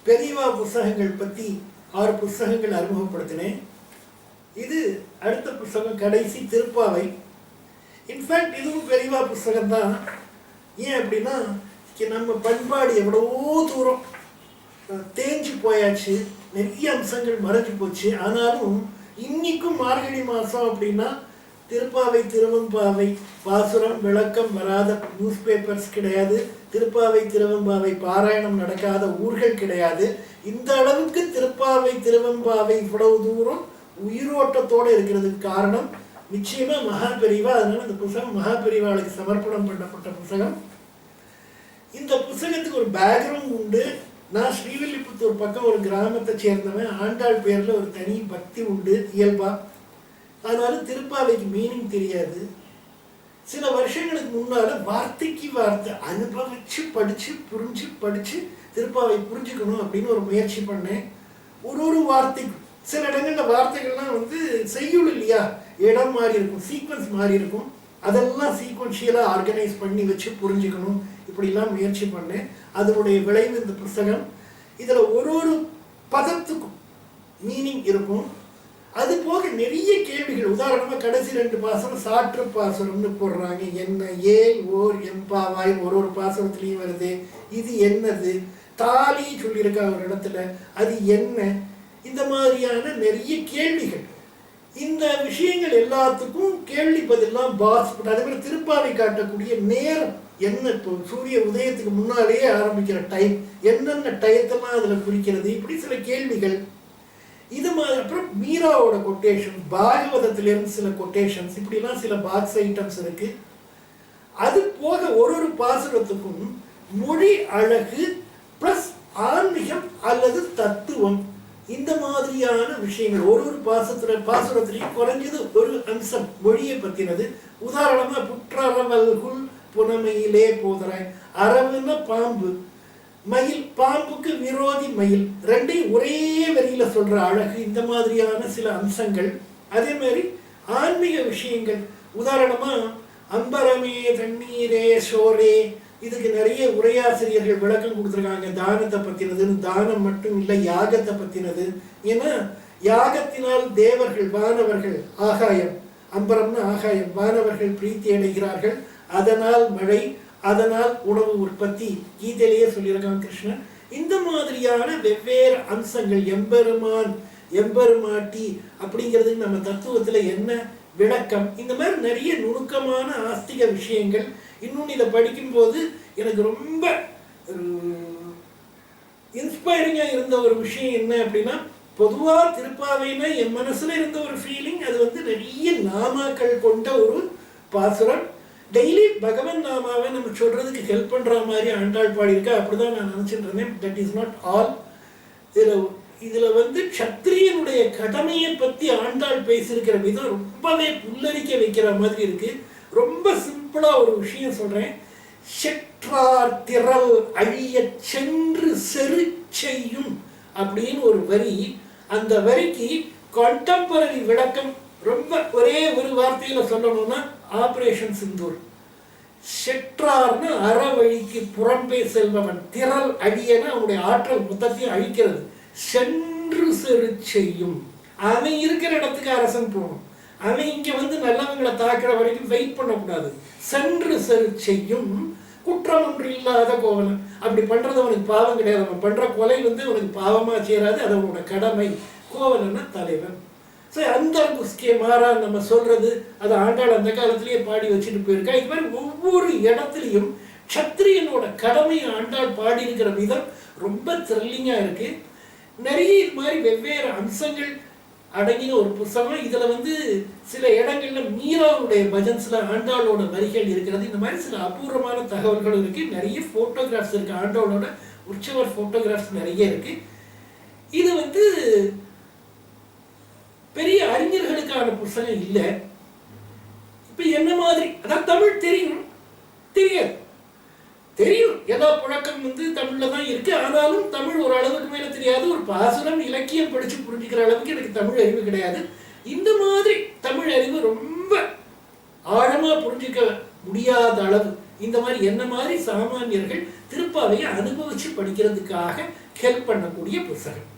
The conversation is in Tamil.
பெரியவா புஸ்தகங்கள் பற்றி 6 புஸ்தகங்கள் அறிமுகப்படுத்தினேன். இது அடுத்த புஸ்தகம் கடைசி திருப்பாவை. இன்ஃபேக்ட் இதுவும் பெரியவா புஸ்தகம்தான். ஏன் அப்படின்னா நம்ம பண்பாடு எவ்வளவோ தூரம் தேஞ்சு போயாச்சு, நிறைய அம்சங்கள் மறைஞ்சு போச்சு. ஆனாலும் இன்னைக்கும் மார்கழி மாதம் அப்படின்னா திருப்பாவை திருவெம்பாவை பாசுரம் விளக்கம் வராத நியூஸ் பேப்பர்ஸ் கிடையாது, திருப்பாவை திருவெம்பாவை பாராயணம் நடக்காத ஊர்கள் கிடையாது. இந்த அளவுக்கு திருப்பாவை திருவெம்பாவை இவ்வளவு தூரம் உயிரோட்டத்தோடு இருக்கிறதுக்கு காரணம் நிச்சயமா மகா பெரிவா. அதனால இந்த புத்தகம் மகா பெரிவாளுக்கு சமர்ப்பணம் பண்ணப்பட்ட புத்தகம். இந்த புத்தகத்துக்கு ஒரு பேக்ரவுண்ட் உண்டு. நான் ஸ்ரீவில்லிபுத்தூர் பக்கம் ஒரு கிராமத்தை சேர்ந்தவன். ஆண்டாள் பேரில் ஒரு தனி பக்தி உண்டு இயல்பா. அதனால திருப்பாவைக்கு மீனிங் தெரியாது. சில வருஷங்களுக்கு முன்னால் வார்த்தைக்கு வார்த்தை அனுபவிச்சு படித்து புரிஞ்சு படித்து திருப்பாவை புரிஞ்சுக்கணும் அப்படின்னு ஒரு முயற்சி பண்ணேன். ஒரு வார்த்தைக்கு சில இடங்களில் வார்த்தைகள்லாம் செய்யுள் இல்லையா, இடம் மாறி இருக்கும், சீக்வன்ஸ் மாறி இருக்கும். அதெல்லாம் சீக்வன்ஷியலாக ஆர்கனைஸ் பண்ணி வச்சு புரிஞ்சுக்கணும், இப்படிலாம் முயற்சி பண்ணேன். அதனுடைய விளைவு இந்த புஸ்தகம். இதில் ஒரு பதத்துக்கும் மீனிங் இருக்கும். அது போக நிறைய கேள்விகள். உதாரணமாக கடைசி 2 பாசனம் சாற்று பாசுரம்னு போடுறாங்க. என்ன, ஏன், ஓர், எம்பாவாய் ஒரு பாசுரத்துலேயும் வருது. இது என்னது, தாலி சொல்லியிருக்கா ஒரு இடத்துல, அது என்ன, இந்த மாதிரியான நிறைய கேள்விகள். இந்த விஷயங்கள் எல்லாத்துக்கும் கேள்வி பதிலாம் பாஸ். அதே மாதிரி திருப்பாவை காட்டக்கூடிய நேரம் என்ன, இப்போ சூரிய உதயத்துக்கு முன்னாலேயே ஆரம்பிக்கிற டைம், என்னென்ன டயத்தெல்லாம் அதில் குறிக்கிறது, இப்படி சில கேள்விகள். இது மாதிரி அப்புறம் மீராவோட கொட்டேஷன், பாகவதத்திலிருந்து சில கொட்டேஷன்ஸ், இப்படிலாம் சில பாக்ஸ் ஐட்டம்ஸ் இருக்கு. அது போக ஒரு பாசுரத்துக்கும் மொழி அழகு பிளஸ் ஆன்மீகம் அல்லது தத்துவம், இந்த மாதிரியான விஷயங்கள் ஒரு பாசுரத்திலையும் குறைஞ்சது ஒரு அம்சம் மொழியை பற்றினது. உதாரணமா புற்றறவல்குள் புனமையிலே போதராய், அரவுன்னா பாம்பு, மயில், பாம்புக்கு விரோதி மயில், ரெண்டையும் ஒரே வரியில சொல்ற அழகு, இந்த மாதிரியான சில அம்சங்கள். அதே மாதிரி ஆன்மீக விஷயங்கள். உதாரணமா அம்பரமே தண்ணீரே சோரே, இதுக்கு நிறைய உரையாசிரியர்கள் விளக்கம் கொடுத்துருக்காங்க. தானத்தை பற்றினதுன்னு, தானம் மட்டும் இல்லை யாகத்தை பற்றினது. ஏன்னா யாகத்தினால் தேவர்கள் வானவர்கள் ஆகாயம், அம்பரம்னு ஆகாயம், வானவர்கள் பிரீத்தி அடைகிறார்கள், அதனால் மழை, அதனால் உணவு உற்பத்தி, கீதையிலேயே சொல்லியிருக்காங்க கிருஷ்ணன். இந்த மாதிரியான வெவ்வேறு அம்சங்கள், எம்பெருமான் எம்பெருமாட்டி அப்படிங்கிறதுக்கு நம்ம தத்துவத்தில் என்ன விளக்கம், இந்த மாதிரி நிறைய நுணுக்கமான ஆஸ்திக விஷயங்கள். இன்னொன்று இதை படிக்கும்போது எனக்கு ரொம்ப இன்ஸ்பைரிங்காக இருந்த ஒரு விஷயம் என்ன அப்படின்னா, பொதுவாக திருப்பாவைனா என் மனசில் இருந்த ஒரு ஃபீலிங், அது நிறைய நாமாக்கள் கொண்ட ஒரு பாசுரம். டெய்லி பகவன் நாமாவை நம்ம சொல்றதுக்கு ஹெல்ப் பண்ற மாதிரி ஆண்டாள் பாடியிருக்கா, அப்படிதான் நான் நினைச்சிட்டு இருந்தேன். That is not all. இதுல சத்திரியனுடைய கடமையை பத்தி ஆண்டாள் பேசியிருக்கிற விதம் ரொம்பவே புல்லரிக்க வைக்கிற மாதிரி இருக்கு. ரொம்ப சிம்பிளா ஒரு விஷயம் சொல்றேன். செற்றார் திரள் அழிய சென்று செரு செய்யும் அப்படின்னு ஒரு வரி. அந்த வரிக்கு கான்டெம்பரரி விளக்கம் ரொம்ப ஒரே ஒரு வார்த்தையில சொல்லணும்னா ஆபரேஷன் சிந்தூர். செற்றார்னு அறவழிக்கு புறம்பே செல்பவன், திரள் அழியன அவனுடைய ஆற்றல் மொத்தத்தையும் அழிக்கிறது. சென்று செரு செய்யும், அவன் இருக்கிற இடத்துக்கு அரசன் போகணும். அவன் இங்க நல்லவங்களை தாக்குற வரைக்கும் வெயிட் பண்ணக்கூடாது. சென்று செரு செய்யும், குற்றம் ஒன்று இல்லாத கோவலன். அப்படி பண்றது அவனுக்கு பாவம் கிடையாது. அவன் பண்ற கொலை அவனுக்கு பாவமா சேராது, அது அவனோட கடமை. கோவலன்னா தலைவன். ஸோ அந்த மாறா நம்ம சொல்றது, அது ஆண்டாள் அந்த காலத்திலேயே பாடி வச்சுட்டு போயிருக்கா. இது மாதிரி ஒவ்வொரு இடத்துலையும் சத்திரியனோட கடமையை ஆண்டாள் பாடி இருக்கிற விதம் ரொம்ப த்ரில்லிங்கா இருக்கு. நிறைய இது மாதிரி வெவ்வேறு அம்சங்கள் அடங்கின ஒரு புத்தகம். இதுல சில இடங்கள்ல மீராவுடைய பஜன்ஸ்ல ஆண்டாளோட வரிகள் இருக்கிறது. இந்த மாதிரி சில அபூர்வமான தகவல்கள் இருக்கு. நிறைய போட்டோகிராஃப்ஸ் இருக்கு, ஆண்டாளோட உற்சவர் போட்டோகிராஃப்ஸ் நிறைய இருக்கு. இது பெரிய அறிஞர்களுக்கான புத்தகம் இல்லை. இப்ப என்ன மாதிரி, அதான் தமிழ் தெரியும் தெரியாது, தெரியும் எல்லா புழக்கம் தமிழ்ல தான் இருக்கு. ஆனாலும் தமிழ் ஒரு அளவுக்கு மேல தெரியாது. ஒரு பாசுரம் இலக்கியம் படிச்சு புரிஞ்சுக்கிற அளவுக்கு எனக்கு தமிழ் அறிவு கிடையாது. இந்த மாதிரி தமிழ் அறிவு ரொம்ப ஆழமா புரிஞ்சுக்க முடியாத அளவு இந்த மாதிரி என்ன மாதிரி சாமானியர்கள் திருப்பாவையை அனுபவிச்சு படிக்கிறதுக்காக ஹெல்ப் பண்ணக்கூடிய புஸ்தகம்.